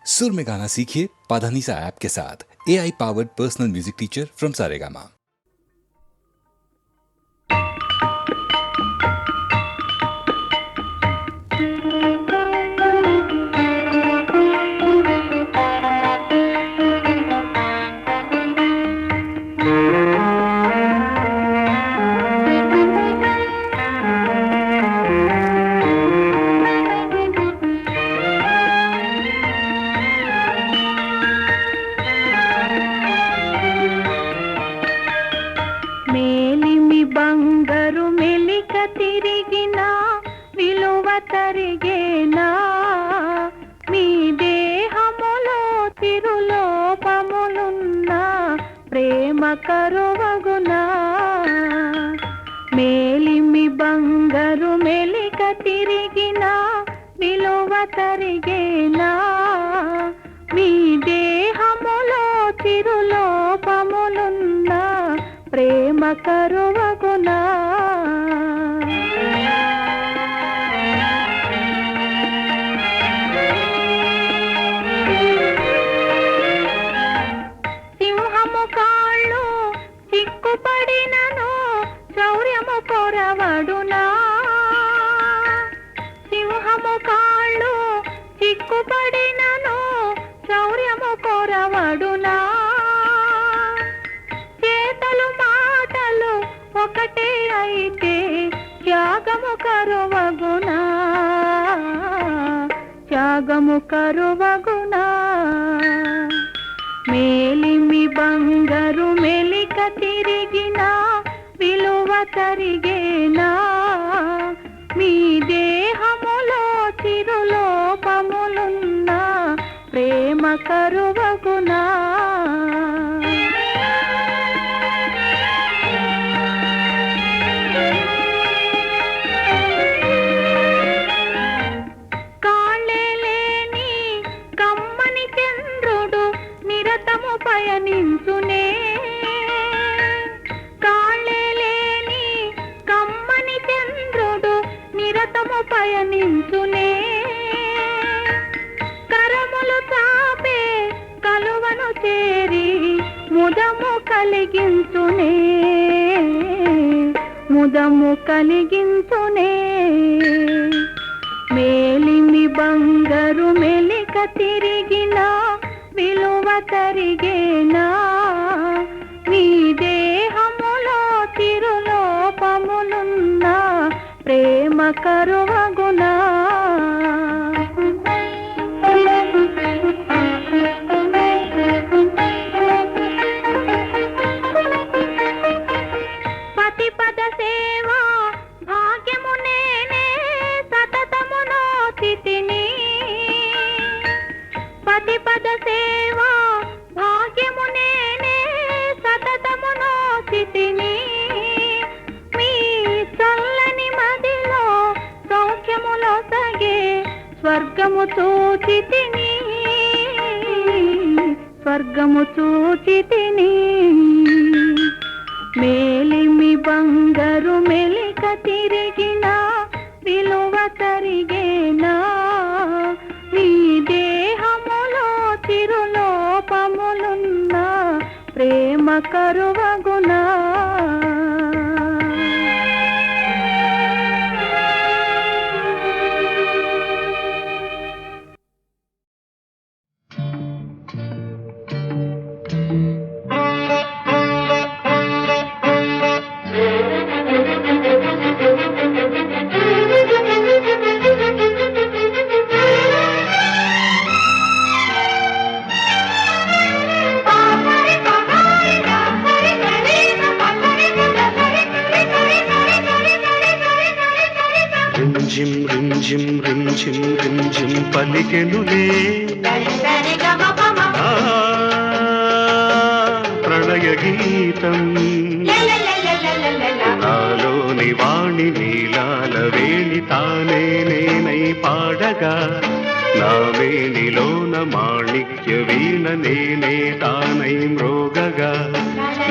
सुर में गाना सीखिए पाधानीसा ऐप के साथ। AI powered personal music teacher from Saregama. మేలిమి బంగారు మెలిక తిరిగిన విలువ తరిగేనా మీ దేహములో తిరులోపములున్నా ప్రేమ కరువగునా మేలిమి బంగారు మెలిక తిరిగిన విలువ తరిగేనా మీ దేహములో తిరులోపములున్నా ప్రేమ కరువగునా సింహము కాళ్ళు చిక్కుపడినను శౌర్యము కొరవడునా సింహము కాళ్ళు చిక్కుపడినను శౌర్యము కొరవడునా ఒకటే అయితే త్యాగము కరువగునా త్యాగము కరువగునా మేలిమి బంగారు మెలిక తిరిగిన విలువ తరిగేనా మీ దేహములో చిరులోపములున్నా ప్రేమ కరువగునా పయనించునే కాళ్ళేలేని కమ్మని చంద్రుడు నిరతము పయనించునే కరములు చాపే కలువను చేరి ముదము కలిగించునే ముదము కలిగించునే మేలిమి బంగారు మెలిక తిరిగిన విలువ తరిగేనా మీ దేహములో తిరులోపములున్నా ప్రేమ కరువగునా పతిపద సేవ భాగ్యము నేనే సతతము నోచితిని పతిపద సేవ భాగ్యము నేనే సతతము నోచితిని మీ చల్లని మదిలో సౌఖ్యములో సగే స్వర్గము చూచితిని స్వర్గము చూచితిని మేలిమి బంగారు మెలిక తిరిగిన విలువ తరిగేనా మీ దేహములో తిరులోపములున్నా ప్రేమ కరువగునా రింజిం రింజిం రింజిం పలికెనులే ప్రణయ గీతం నాలోని వాణి నీలాల వేణి తానే నేనై పాడగా నా వేణిలోన మాణిక్య వీణ నేనే తానై మ్రోగగా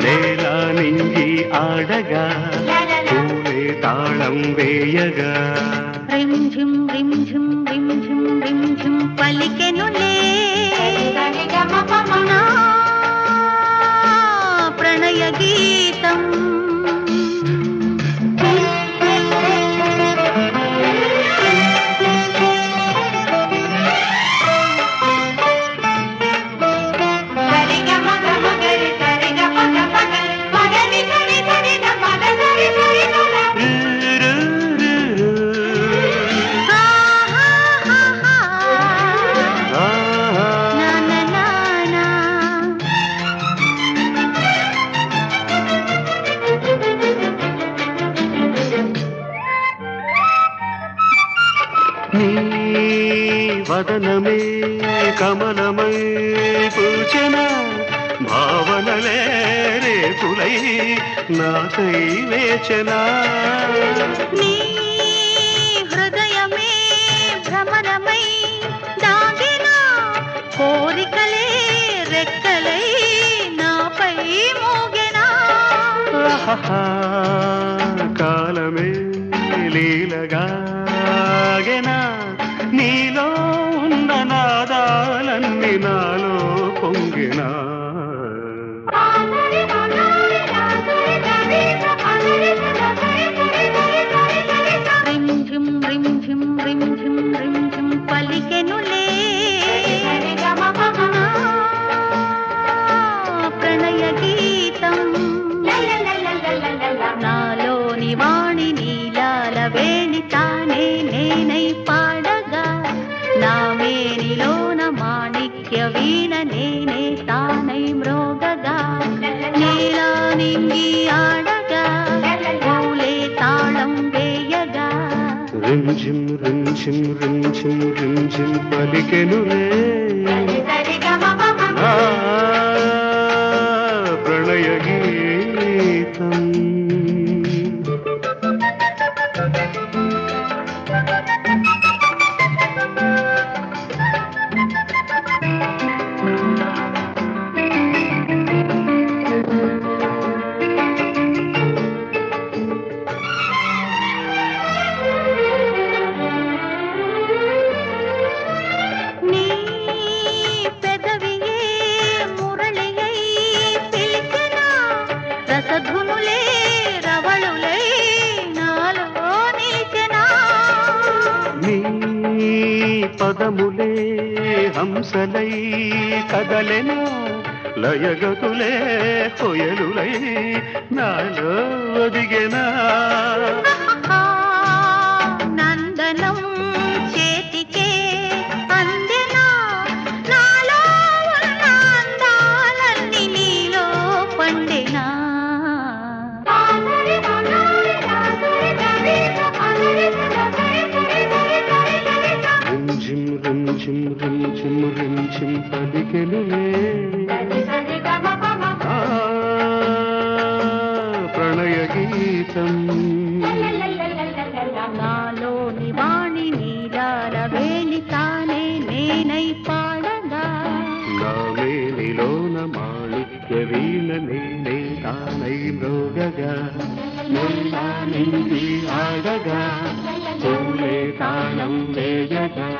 నేలా నింగి ఆడగా పూలే తాళం వేయగా రింఝిం రింఝిం రింఝిం రింఝిం పలికెనులే వదనమే కమలమై పూచన భావనలే రేపులై నాకై వేచనా నీ హృదయమే భ్రమరమై దాగిన కోరికలే రెక్కలై నాపై మోగెనా కాలమే లీలగాగెనా నీలో ఉన్న నాదాలన్నీ నాలో పొంగినా రిమ్ రిమ్ రిమ్ రిమ్ పలికెనులే ప్రణయ గీతం నాలోని వాణి నీలాల వేణి తానే నేనై పాడగా నా వేణిలోన మాణిక్య వీణ నేనే తానై మ్రోగగా నీలా నింగి ఆడగా పూలే తాళం వేయగా రింజిం రింజిం రింజిం రింజిం పలికెనులే ప్రణయ గీతం నీ పెదవియే మురళియై పిలిచిన రసధునులే రవళులై నాలో నిలిచెనా నీ పదములే హంసలై కదలెనా లయగతులే కొయలులై నాలో ఒదిగెనా నందనం చేతికే అందెనా నాలో ఉన్న అందాలన్నీ నీలో పండెనా రింజిం రింజిం రింజిం రింజిం పలికెనులే ప్రణయ గీతం నాలోని వాణి నీలాల వేణి తానే నేనై పాడగా నా మేనిలోన మాణిక్య వీణ నేనే తానై మ్రోగగా నున్నా నిండి ఆడగా పూలే తాళం వేయగా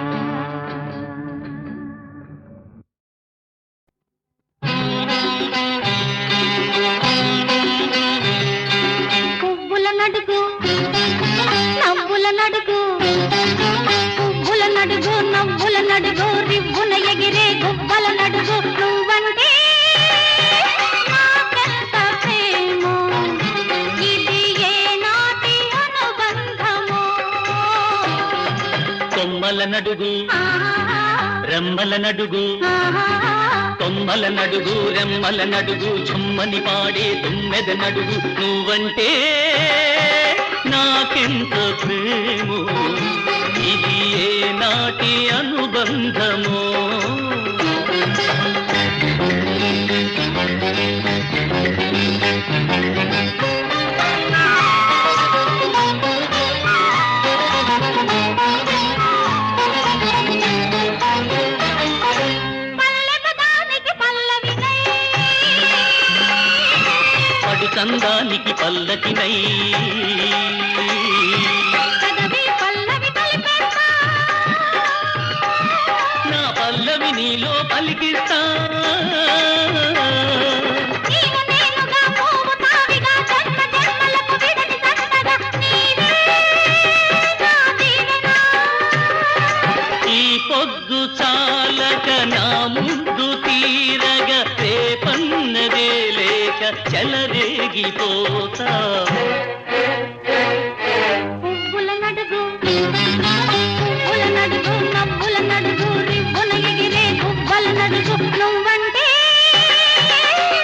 పువ్వుల నడుగు నవ్వుల నడుగు పువ్వుల నడుగు నవ్వుల నడుగు రివ్వున ఎగిరే గువ్వల నడుగు నువ్వంటే నాకెంత ప్రేమో ఇది ఏనాటి అనుబంధమో కొమ్మల నడుగు రెమ్మల నడుగు కొమ్మల నడుగు రెమ్మల నడుగు చుమ్మని పాడే తుమ్మెద నడుగు నువ్వంటే నాకెంత ప్రేమో ఇది ఏ నాటి అనుబంధమో పడు చందానికి పల్లకినై నా పల్లవి నీలో పలికిస్తా ఈ పొద్దు చాలక నా ముందు తీరగా రేపన్నదే లేక చెలరేగిపోతా పువ్వుల నడుగు పువ్వుల నడుగు నవ్వుల నడుగు రివ్వున ఎగిరే గువ్వల నడుగు నువ్వంటే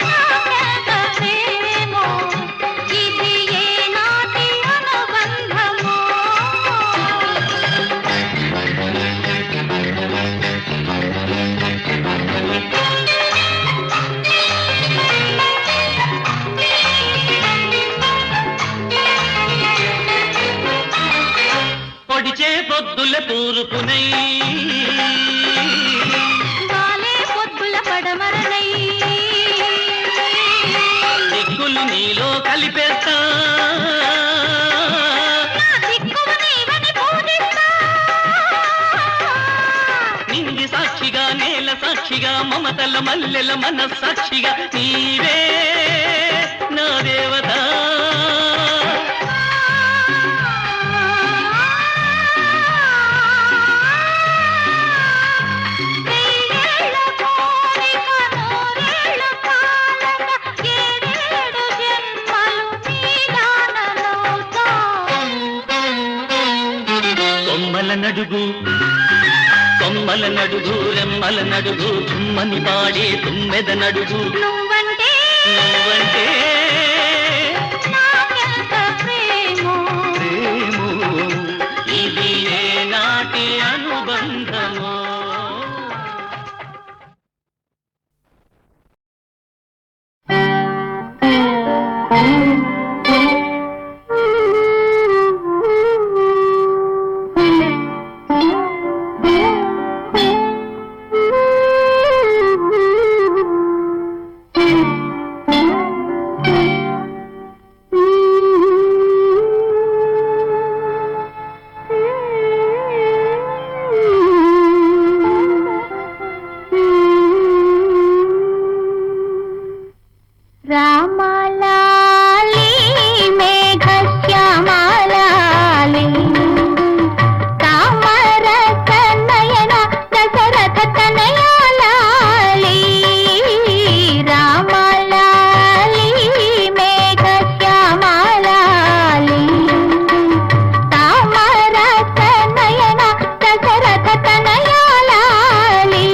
నాకెంత ప్రేమో ఇది ఏ నాటి అనుబంధమో తూర్పునై వాలే పొద్దుల పడమరనై దిక్కులు నీలో కలిపేస్తా నా దిక్కువ నీవని పూజిస్తా. నింగి సాక్షిగా నేల సాక్షిగా మమతల మల్లెల మనస్సాక్షిగా నీవే నా దేవత. వెయ్యేళ్ళ కోరిక నూరేళ్ళ కాలక ఏడేడు జన్మలు నీదాననవుతా. కొమ్మల నడుగు కొమ్మల నడుగు రెమ్మల నడుగు తుమ్మని పాడే తుమ్మెద నడుగు నువ్వంటే నువ్వంటే నాకెంత ప్రేమో. ప్రేమో ఇది ఏ నాటి అనుబంధమో. రామలాలి మేఘశ్యామలాలి తామరస నయన దశరథ తనయాలాలి. రామలాలి మేఘశ్యామలాలి తామరస నయన దశరథ తనయాలాలి.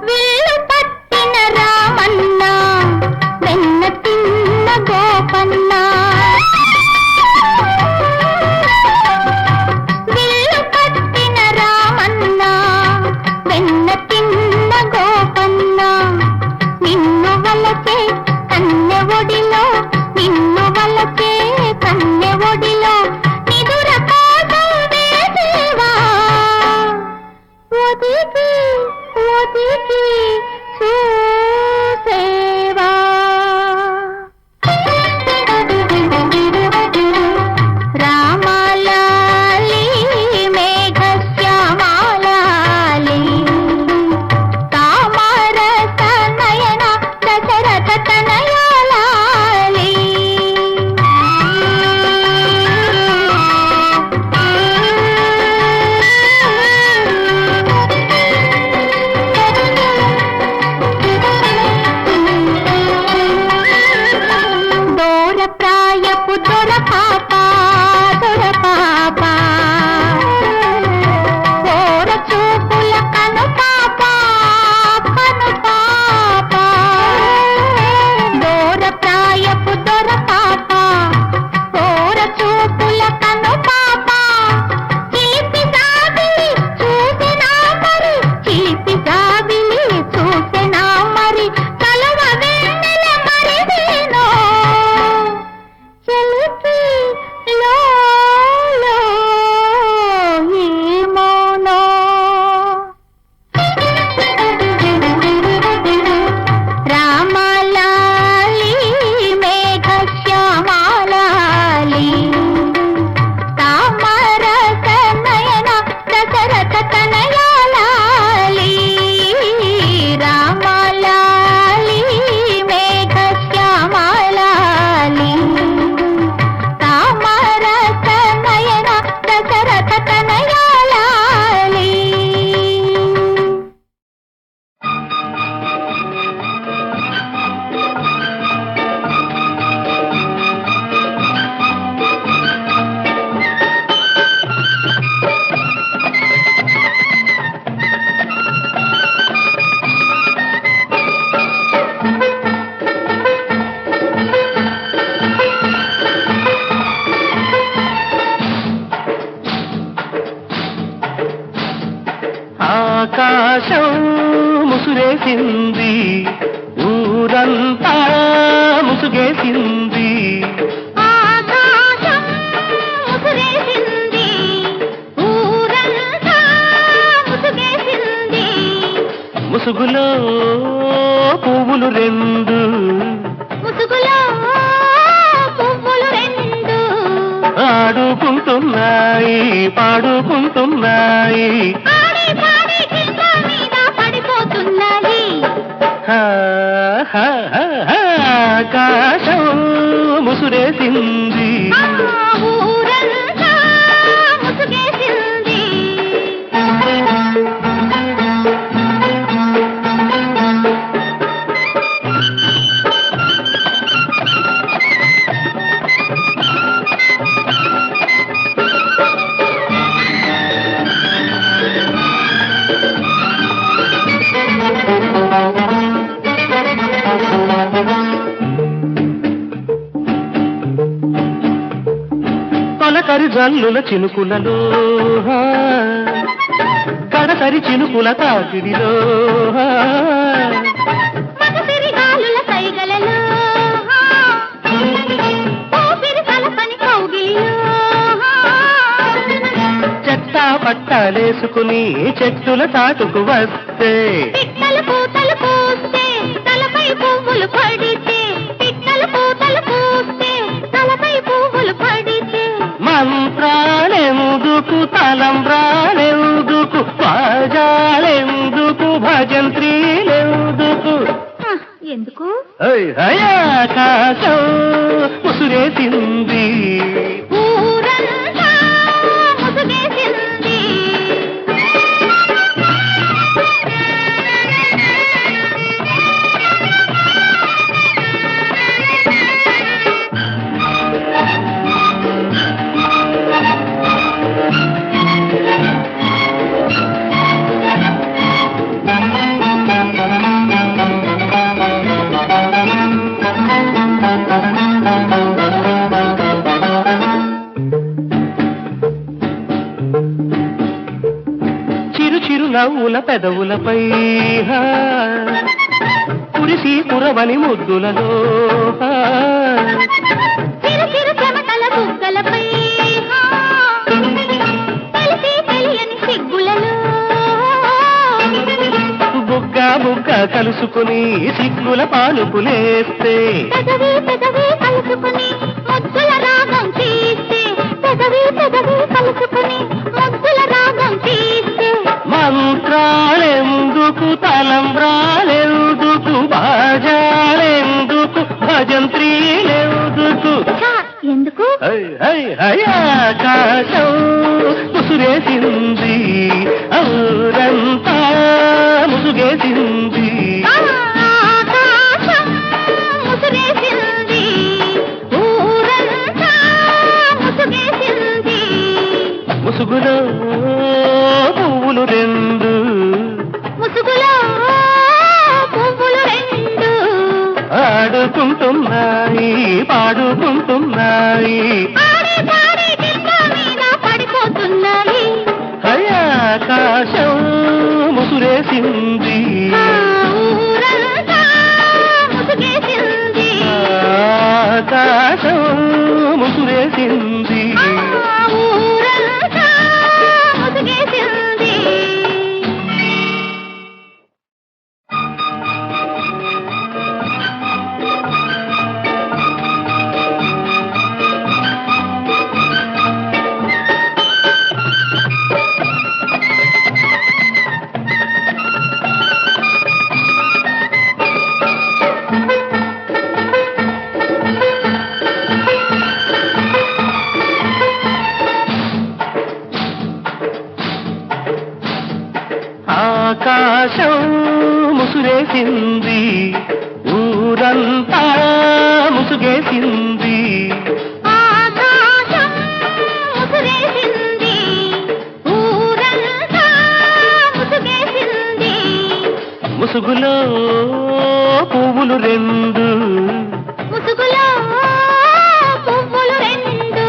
విల్లు పట్టిన రామన్న వెన్న తిన్న గోపన్న. విల్లు పట్టిన రామన్న వెన్న తిన్న గోపన్న. నిన్ను వలచే కన్నె ఒడిలో నిన్ను వలచే కన్నె ఒడిలో నిదుర కోసం వేసేవా. ఒదిగి ఒదిగి చూసేవా. రామలాలి మేఘశ్యామలాలి తామరస నయన దశరథ తనయాలాలి. దూర ప్రాయపు దొర పాప దొర పాప దూర చూపుల కను పాప కను పాప. దూర ప్రాయపు దొర పాప దూర చూపుల కను పాప. చిలిపి సాగిలి చూసినా మరి చిలిపి సాగిలి చూసినా మరి కలవ వెన్నెల మరిదేనో చెలికి లోలో ఏమోనో. రామలాలి మేఘశ్యామలాలి తామరస నయన దశరథ తనయాలాలి. రామలాలి మేఘశ్యామలాలి తామరస నయన దశరథ తనయాలాలి. ఆకాశం ముసురేసింది ఊరంతా ముసుగేసింది ఆకాశం ముసురేసింది ఊరంతా ముసుగేసింది ముసుగులో పువ్వులు రెండు ముసుగులో పువ్వులు రెండు ఆడుకుంటున్నాయి పాడుకుంటున్నాయి ఆడి పాడి కింద మీద పడిపోతున్నాయి ఆకాశం ముసురేసింది ఆ ఊరంతా ముసుగేసింది తొలకరి జల్లుల చినుకులలో కడసరి చినుకుల తాకిడిలో మగసిరి గాలుల సైగలలో ఊపిరి కలపని కౌగిలిలో చెట్టా పట్టాలేసుకుని చెట్టుల తాటుకు వస్తే పిట్టలు పూతలు పూస్తే తలపై పువ్వులు పడితే పిట్టలు పూతలు పూస్తే తలపై పువ్వులు పడితే మంత్రాలెందుకు తలంబ్రాలెందుకు బాజాలెందుకు భజంత్రీలెందుకు ఎందుకు ఆకాశం ముసురేసింది ఊరంతా ముసుగేసింది చిరు చిరు నవ్వుల పెదవులపై కురిసి కురవని ముద్దులలో చిరు చిరు చెమటల బుగ్గలపై తెలిసి తెలియని సిగ్గులలో బుగ్గ బుగ్గ కలుసుకుని సిగ్గుల పాలుపులేస్తే పెదవి పెదవి కలుసుకుని ముద్దుల రాగం తీస్తే పెదవి పెదవి కలుసుకుని ముద్దుల రాగం తీస్తే మంత్రాలెందుకు తలంబ్రాలెందుకు బాజాలెందుకు భజంత్రీలెందుకు ఛా, ఎందుకు ఆకాశం ముసురేసింది ఔరంతా ముసుగేసింది ఆకాశం ముసురేసింది ఊరంతా ముసుగేసింది ముసుగులో పువ్వులు రెండు ముసుగులో పువ్వులు రెండు ఆడుకుంటున్నాయి పాడుకుంటున్నాయి ఆడి పాడి కింద మీద పడిపోతున్నాయి ఆకాశం ముసురేసింది ఊరంతా ముసుగేసింది ఆకాశం ముసురేసింది ఊరంతా ముసుగేసింది ఆకాశం ముసురేసింది ఊరంతా ముసుగేసింది ఆకాశం ముసురేసింది ఊరంతా ముసుగేసింది ముసుగులో పువ్వులు రెండు ముసుగులో పువ్వులు రెండు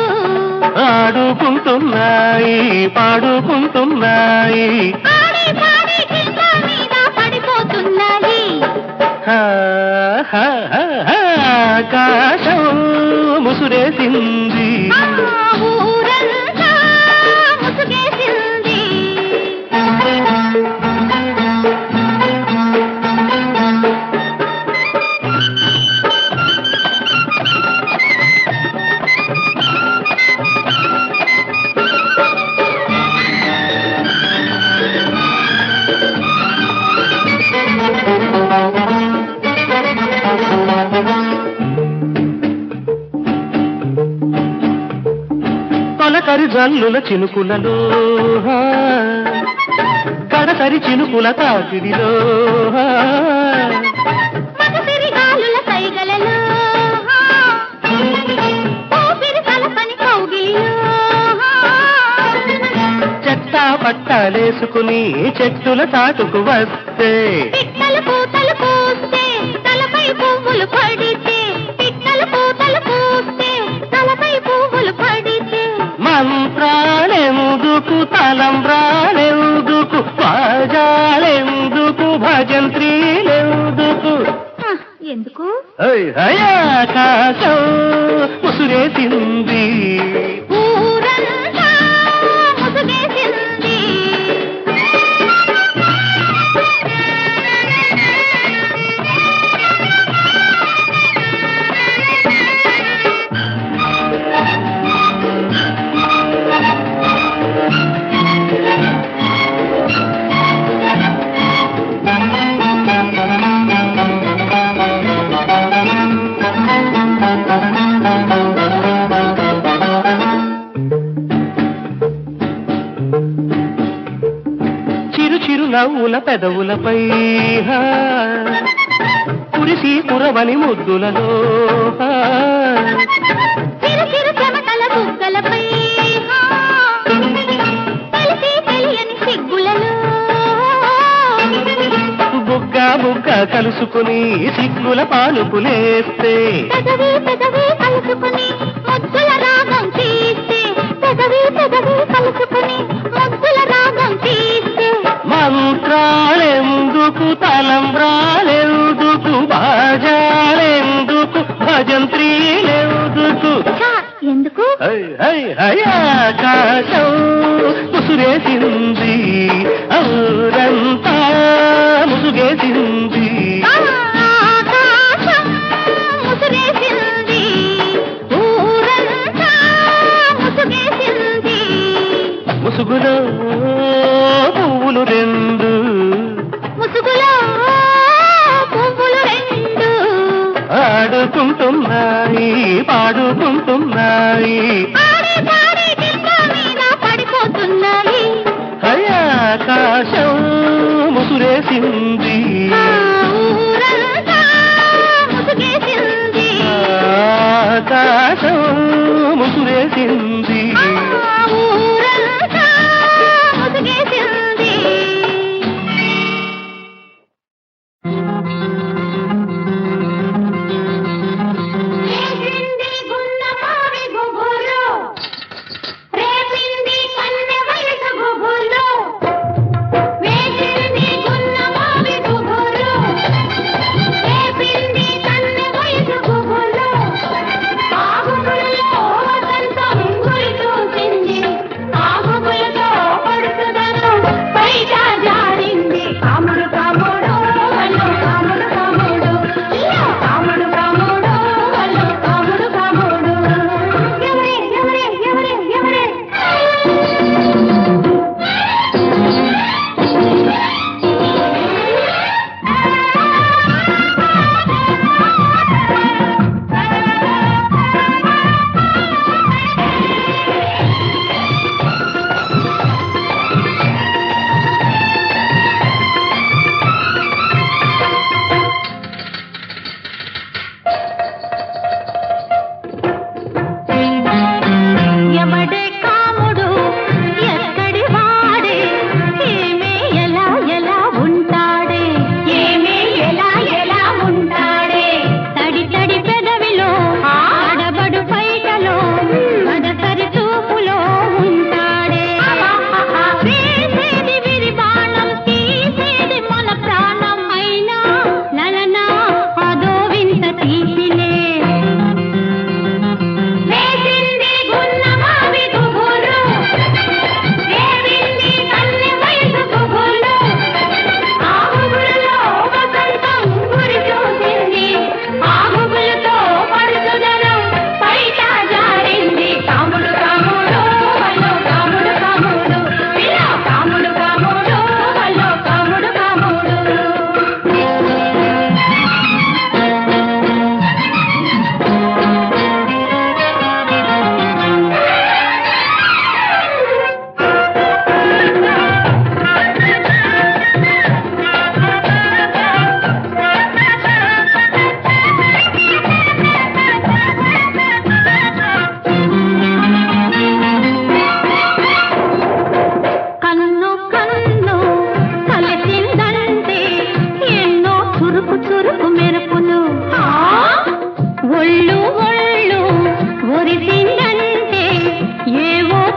ఆడుకుంటున్నాయి పాడుకుంటున్నాయి ఆడి పాడి కింద మీద పడిపోతున్నాయి హా, హా, హా, హా. ఆకాశం ముసురేసింది ఊరంతా ముసుగేసింది. తొలకరి జల్లుల చినుకులలో కడసరి చినుకుల తాకిడిలో మగసిరి గాలుల సైగలలో, ఊపిరి కలపని కౌగిలిలో, చెత్తా పట్టాలేసుకుని చెట్టుల చాటుకు వస్తే పిట్టలు పూతలు పూస్తే తలపై పువ్వులు పడితే, పిట్టలు పూతలు పూస్తే తలపై పువ్వులు పడితే, మంత్రాలెందుకు తలంబ్రాలెందుకు బాజాలెందుకు భజంత్రీలెందుకు ఎందుకు ఆకాశం ముసురేసింది ఊరంతా ముసుగేసింది. చిరు చిరు నవ్వుల పెదవులపై కురిసి కురవని ముద్దులలో చిరు చిరు చెమటల బుగ్గలపై, తెలిసి తెలియని సిగ్గులలో, బుగ్గ బుగ్గ కలుసుకుని సిగ్గుల పాలుపులేస్తే పెదవి పెదవి కలుసుకుని ముద్దుల రాగం తీస్తే, పెదవి పెదవి కలుసుకుని ముద్దుల రాగం తీస్తే, మంత్రాలెందుకు తలంబ్రాలెందుకు బాజాలెందుకు భజంత్రీలెందుకు ఛా, ఎందుకు ఆకాశం ముసురేసింది ఊరంతా ముసుగేసింది ఆకాశం ముసురేసింది ఊరంతా ముసుగేసింది. ముసుగులో పువ్వులు రెండు ముసుగులో పువ్వులు రెండు ఆడుకుంటున్నాయి పాడుకుంటున్నాయి ఆడి పాడి కింద మీద పడిపోతున్నాయి. ఆకాశం ముసురేసింది ఊరంతా ముసుగేసింది. ఆకాశం ముసురేసింది ఊరంతా ముసుగేసింది. వేసింది గున్నమావి గుబులు, రేపింది కన్నె వయసు గుబులు. వేసింది గున్నమావి గుబులు, రేపింది కన్నె వయసు గుబులు. ఆ గుబులలో వసంతం గురితూ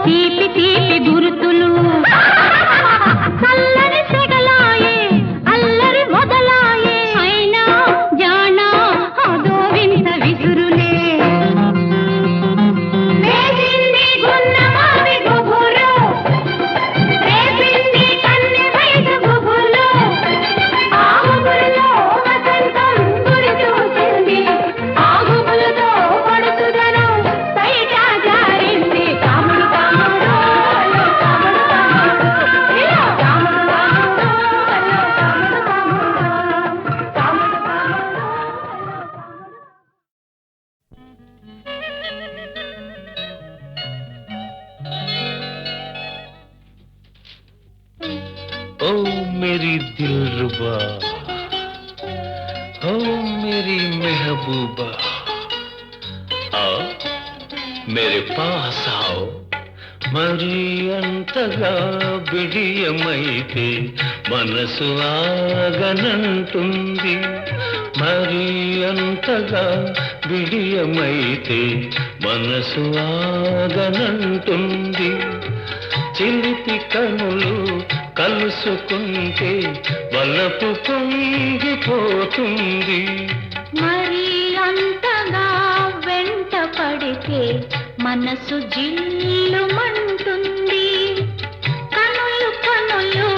తీపి తీపి గురుతులు చల్లని సెగలాయే అల్లరి మొదలాయే అయినా జానా అదో వింత విసురులే వేసింది గున్న మావి గుబురు రేపింది కన్నె వయసు గుబులు ఆ గుబురులో వసంతం గురి చూసింది ఆ గుబులతో పడుతుదనం బయట జారింది కాముడు కాముడు అల్లో కాముడు కాముడు ఇలా కాముడు కాముడు అల్లో కాముడు కాముడు కాముడు ओ मेरी दिलरुबा, ओ मेरी महबूबा, आओ मेरे पास आओ మరి అంతగా బిడియమైతే మనసు ఆగనంటుంది మరి అంతగా బిడియమైతే మనసు ఆగనంటుంది చిలిపి కనులు కలుసుకుంటే వలపు పొంగిపోతుంది మరి అంతగా వెంట పడితే మనసు జిల్లుమంటుంది కనులు కనులు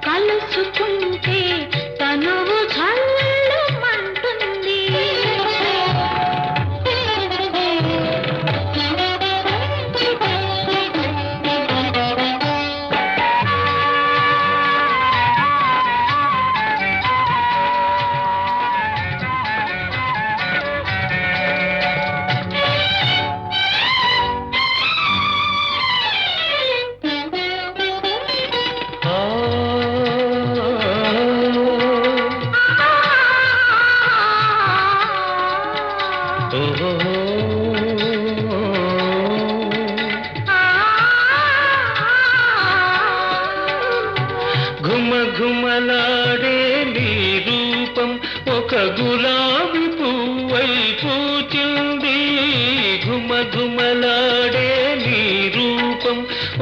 కలుసుకుంటే తనువు జల్లుమంటుంది ఘుమఘుమలాడే నీ రూపం ఒక గులాబీ పువ్వై పూచింది ఘుమఘుమలాడే నీ రూపం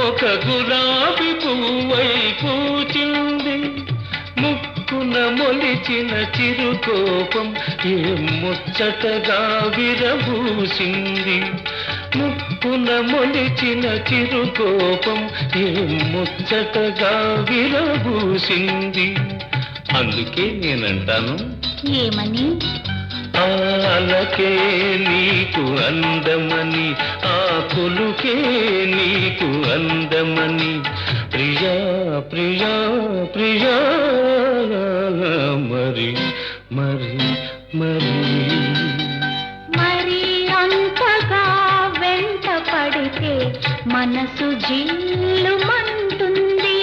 ఒక గులాబీ పువ్వై పూచింది ముక్కున మొలిచిన చిరుకోపం ఏ ముచ్చటగా విరబూసింది ముక్కున మొలిచిన చిరుకోపం ఏ ముచ్చటగా విరబూసింది అందుకే నేనంటాను ఏమని ఆలకే నీకు అందమని ఆ కులుకే నీకు అందమని ప్రియా ప్రియా ప్రియా మరి మరి మరి మరి అంతగా వెంట పడితే మనసు జిల్లుమంటుంది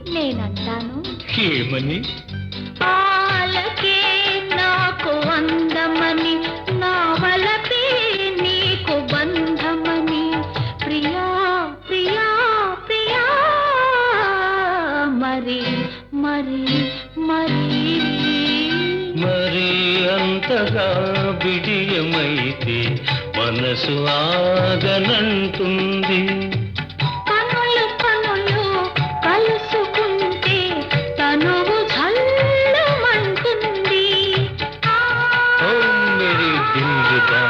నేనంటాను ఏమని ఆలకే నాకు అందమని నా వలపే నీకు బంధమని ప్రియా ప్రియా ప్రియా మరి మరి మరి మరి అంతగా బిడియమైతే మనసు ఆగనంటుంది కనులు కనులు కలుసుకుంటే తనువు జల్లుమంటుంది ఓ మేరీ దిల్రుబా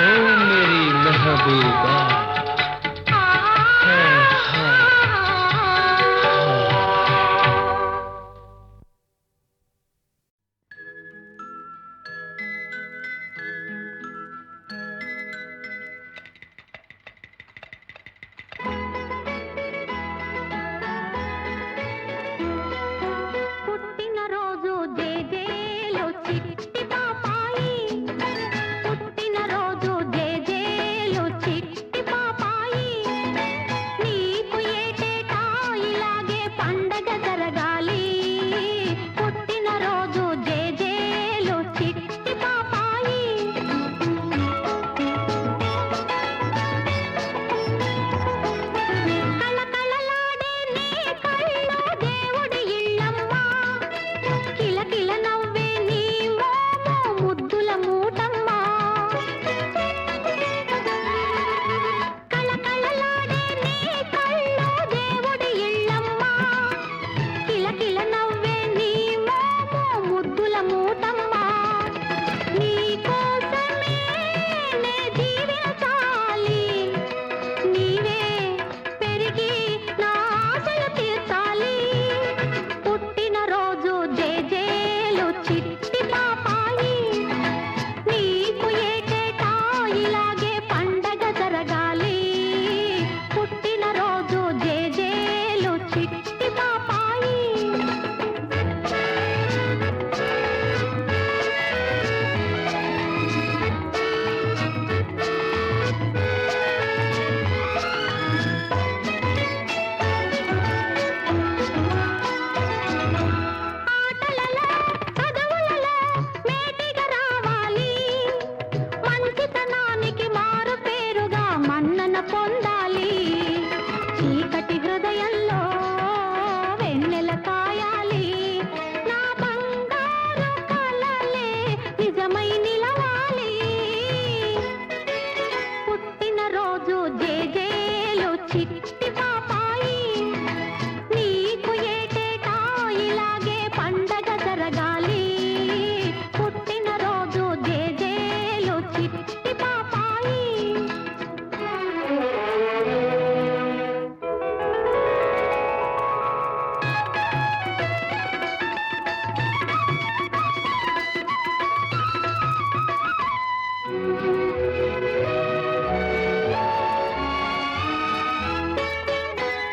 ఓ మేరీ మెహబూబా పండగ జరగాలి పుట్టిన రోజు జేజేలు చిట్టి పాపాయి కళకళలాడే నీ కళ్ళు దేవుడి ఇళ్ళమ్మ కిలకిల నవ్వే నీ మోము ముద్దుల మూటమ్మ కళకళలాడే నీ కళ్ళు దేవుడి ఇళ్ళమ్మ కిలకిల నవ్వే నీ మోము ముద్దుల మూటమ్మ నీ కోసమే నే జీవించాలి నీవే పెరిగి నా ఆశలు తీర్చాలి పుట్టిన రోజు జేజేలు చిట్టి పాపాయి నీకు ఏటేటా ఇలాగే పండగ జరగాలి పుట్టిన రోజు జేజేలు చిట్టి పాపాయి ఆటలలో చదువులలో మేటిగా రావాలి మంచితనానికి మారు పేరుగా మన్నన పొందాలి చీకటి హృదయంలో వెన్నెల కాయాలి నా బంగారు కలలే నిజమై నిలవాలి పుట్టిన రోజు జేజేలు చిట్టి పాపాయి నీకు ఏటేటా ఇలాగే పండగ జరగాలి పుట్టిన రోజు జేజేలు చిట్టి పాపాయి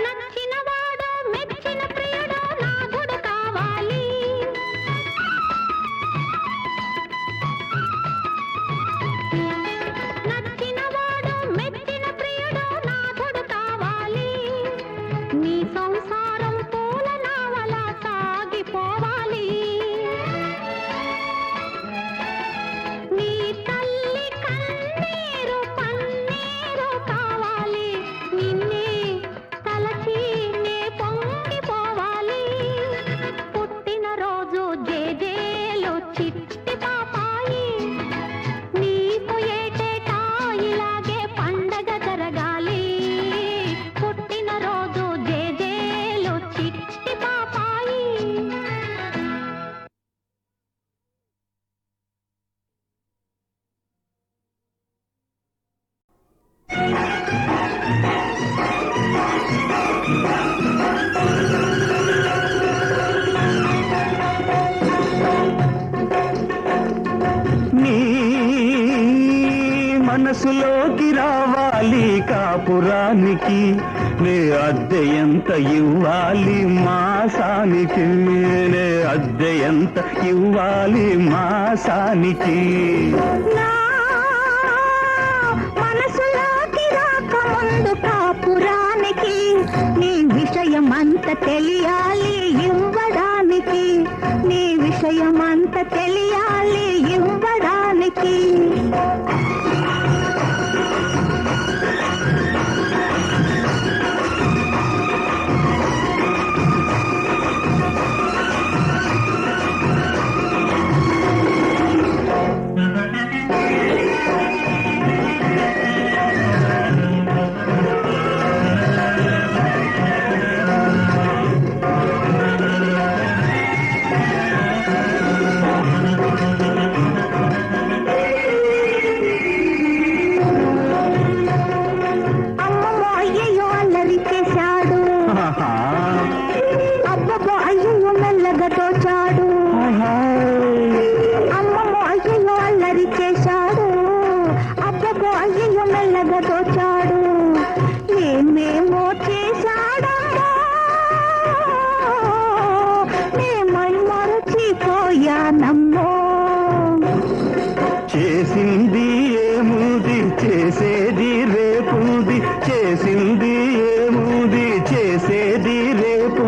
నచ్చినవాడు మెచ్చిన ప్రియుడు నాథుడు కావాలి నచ్చినవాడు మెచ్చిన ప్రియుడు నాథుడు కావాలి నీ సంసారం పూల నావలా సాగిపోవాలి నీ తల్లి కన్నీరు పన్నీరు కావాలి నిన్నే తలచి నే పొంగిపోవాలి పుట్టిన రోజు జేజేలు చిట్టి పాపాయి నీకు ఏటేటా ఇలాగే పండగ జరగాలి పుట్టిన రోజు జేజేలు చిట్టి పాపాయి నీ మనసులోకి రావాలి కాపురానికి నే అద్దె ఎంత ఇవ్వాలి మాసానికి నే అద్దె ఎంత ఇవ్వాలి మాసానికి నా మనసులోకి రాకముందు కాపురానికి నీ విషయమంత తెలియాలి ఇవ్వడానికి నీ విషయమంత తెలియాలి ఇవ్వడానికి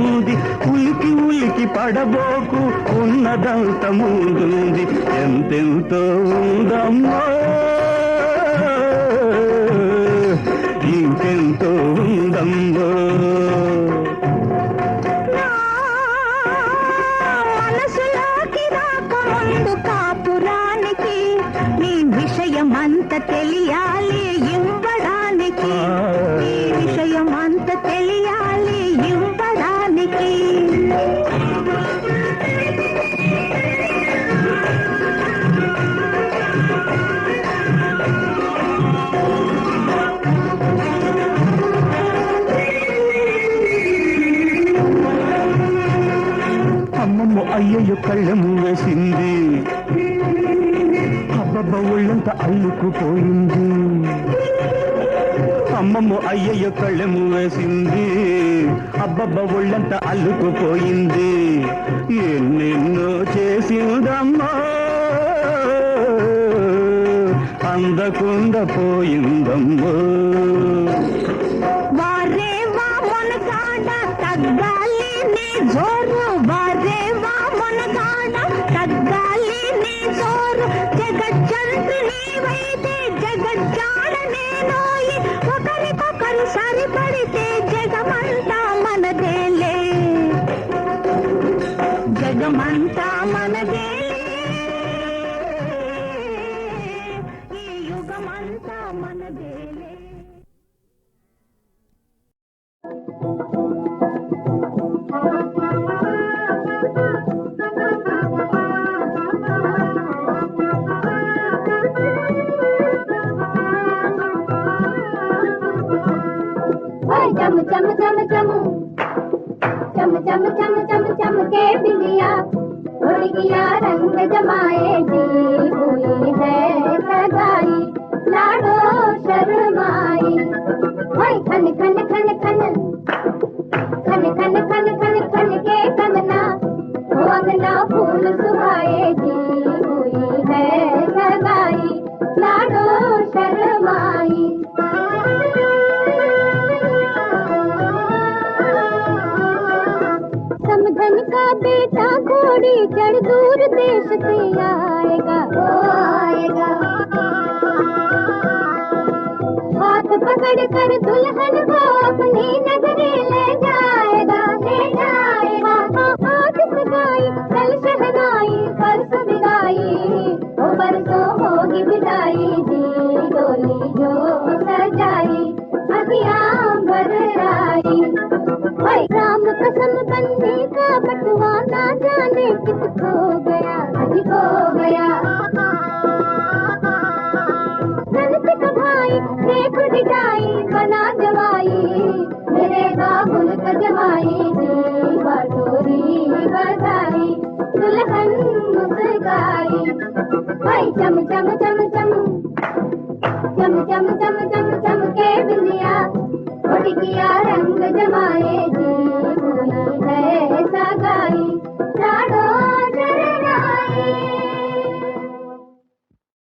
ఉంది, ఉలికి ఉలికి పడబోకు, ఉన్నదంత ముందుంది, ఎంతెంతో ఉందమ్మా, ఇంకెంతో ఉందమ్మా. మనసులోకి రాకముందు కాపురానికి నీ విషయమంత తెలియాలి ఇవ్వడానికి, నీ విషయమంత తెలియాలి ఇవ్వడానికి. అమ్మమ్మ అయ్యయ్య కళ్ళము వేసింది, అబ్బబ్బ ఒళ్ళంత అల్లుకుపోయింది. అమ్మమ్మ అయ్యయ్య కళ్ళము వేసింది, అబ్బబ్బ ఒళ్ళంత అల్లుకుపోయింది. ఎన్నెన్నో చేసిందమ్మా, అందకుండా పోయిందమ్మా. వారే వామనగాడ తగ్గాలి నీ జోరు, వారే వామనగాడ తగ్గాలి నీ జోరు. జగజ్జంత్రి నీవైతే జగజ్జాడ నేనోయి, ఒకరికొకరు సరిపడితే జగమంతా మనదేలే, జగమంతా మనదేలే, ఈ యుగమంతా మనదేలే. चम चम चम चम चम चम चम चम चम के बिंदिया उड़ गया रंग जमाए जी, हुई है सगाई लाडो शर्माई। ओए खन खन खन खन खन खन खन खन खन के कंगना, वो अंगना फूल सुहाए जी, हुई है सगाई लाडो शर्माई। समधन का बेटा घोड़ी चढ़ दूर देश से आएगा, वो आएगा। हाथ पकड़ कर दुल्हन को अपनी नगरी ले जाएगा, ले जाएगा। आज सगाई कल शहनाई परसों विदाई, वो परसों होगी विदाई जी, डोली जो सजाई अखियां भर आई। राम कसम बनने का बटुआ ना जाने किस खो गया, आज खो गया। ननद का भाई देख बिटाई बना जवाई, मेरे बाबुल का जवाई जी, बाटोरी बधाई दुल्हन मुस्काई। भाई चम चम चम चम चम चम चम चम चम के बिंदिया उड़ गया रंग जमाए